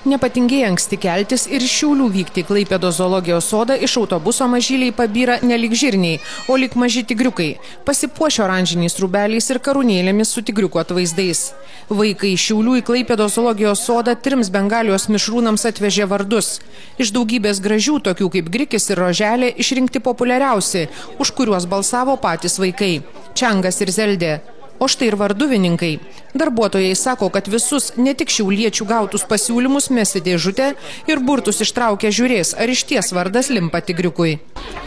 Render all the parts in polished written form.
Nepatingėjo anksti keltis ir iš Šiaulių vykti į Klaipėdos zoologijos sodą iš autobuso mažyliai pabyra ne lyg žirniai, o lyg maži tigriukai. Pasipuošia oranžiniais rūbeliais ir karūnėlėmis su tigriuko atvaizdais. Vaikai iš Šiaulių į Klaipėdos zoologijos sodą 3 Bengalijos mišrūnams atvežė vardus. Iš daugybės gražių, tokių kaip Grikis ir Roželė, išrinkti populiariausi, už kuriuos balsavo patys vaikai – Čangas ir Zeldė. O štai ir varduvininkai. Darbuotojai sako, kad visus ne tik šiauliečių gautus pasiūlymus mes į dėžutę ir burtus ištraukę žiūrės, ar išties vardas limpa tigriukui.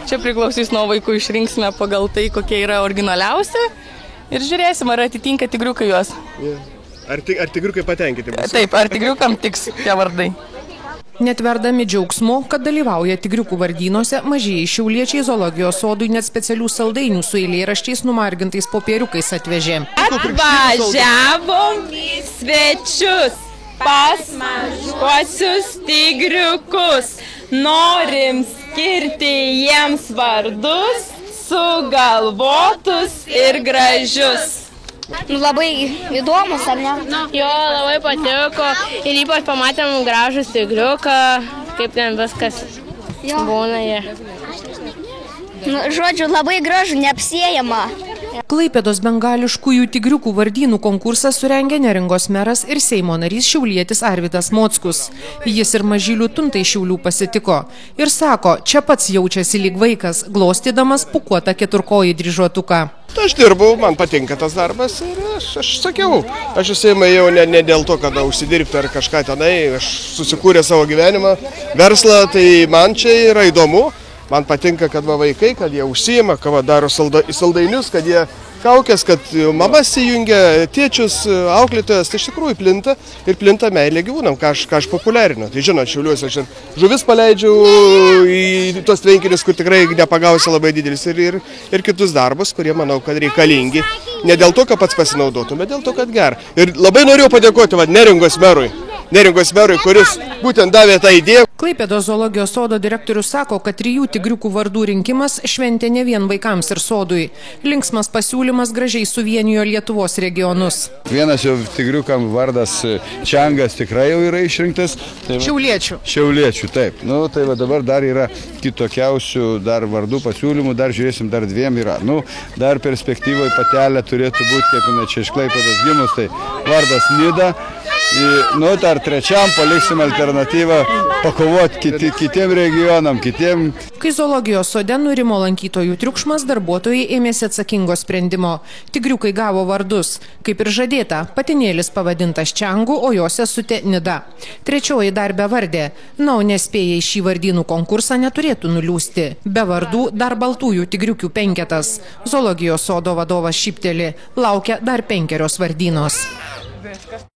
Čia priklausys nuo vaikų, išrinksime pagal tai, kokie yra originaliausi ir žiūrėsim, ar atitinka tigriukai juos. Ar tigriukai patenkinti bus? Taip, ar tigriukam tiks tie vardai. Netverdami džiaugsmu, kad dalyvauja tigriukų vardynuose, mažieji šiauliečiai zoologijos sodui net specialių saldainių su eilėraščiais numargintais popieriukais atvežė. Atvažiavom į svečius pas mažuosius tigriukus. Norim skirti jiems vardus, sugalvotus ir gražius. Labai įdomus, ar ne? Jo, labai patiko ir ypač pamatėm gražų tigriuką, kaip ten viskas būna jie. Žodžiu, labai gražu, neapsiejama. Klaipėdos bengališkųjų tigriukų vardynų konkursą surengė Neringos meras ir Seimo narys šiaulietis Arvydas Mockus. Jis ir mažylių tuntai Šiaulių pasitiko. Ir sako, čia pats jaučiasi lyg vaikas, glostydamas pūkuotą keturkojį dryžuotuką. Aš dirbu, man patinka tas darbas ir aš sakiau, aš užsiėmėjau ne dėl to, kad užsidirbti ar kažką tenai, aš susikūrė savo gyvenimą, verslą, tai man čia yra įdomu. Man patinka, kad vaikai, kad jie užsiima, kad daro saldainius, kad jie kaukės, kad mamas įjungia, tėčius, auklėtojas, tai iš tikrųjų plinta ir plinta meilė gyvūnam, ką aš populiarinu. Tai žinot, Šiauliuose aš ir žuvis paleidžiu į tos tvenkinius, kur tikrai nepagausi labai didelis ir kitus darbus, kurie manau, kad reikalingi. Ne dėl to, kad pats pasinaudotų, bet dėl to, kad gera. Ir labai norėjau padėkoti Neringos merui, kuris būtent davė tą idėją. Klaipėdos zoologijos sodo direktorius sako, kad 3 tigriukų vardų rinkimas šventė ne vien vaikams ir sodui. Linksmas pasiūlymas gražiai suvienijo Lietuvos regionus. Vienas jau tigriukam vardas Čangas tikrai jau yra išrinktas. Tai Šiauliečių. Šiauliečių, taip. Nu, tai va dabar dar yra kitokiausių dar vardų pasiūlymų, dar žiūrėsim, dar 2 yra. Nu, dar perspektyvoje patelė turėtų būti, kaip jinai čia iš Klaipėdos gimus, tai vardas Nida. Nu, dar 3 paliksim alternatyvą pakovoti kitiem regionam, kitiem. Kai zoologijos sode nurimo lankytojų triukšmas, darbuotojai ėmėsi atsakingo sprendimo. Tigriukai gavo vardus. Kaip ir žadėta, patinėlis pavadintas Čangu, o jo sesutė Nida. 3 dar bevardė. Na, o nespėję į šį vardynų konkursą neturėtų nuliūsti. Be vardų dar baltųjų tigriukių 5. Zoologijos sodo vadovas šypteli. Laukia dar 5 vardynos.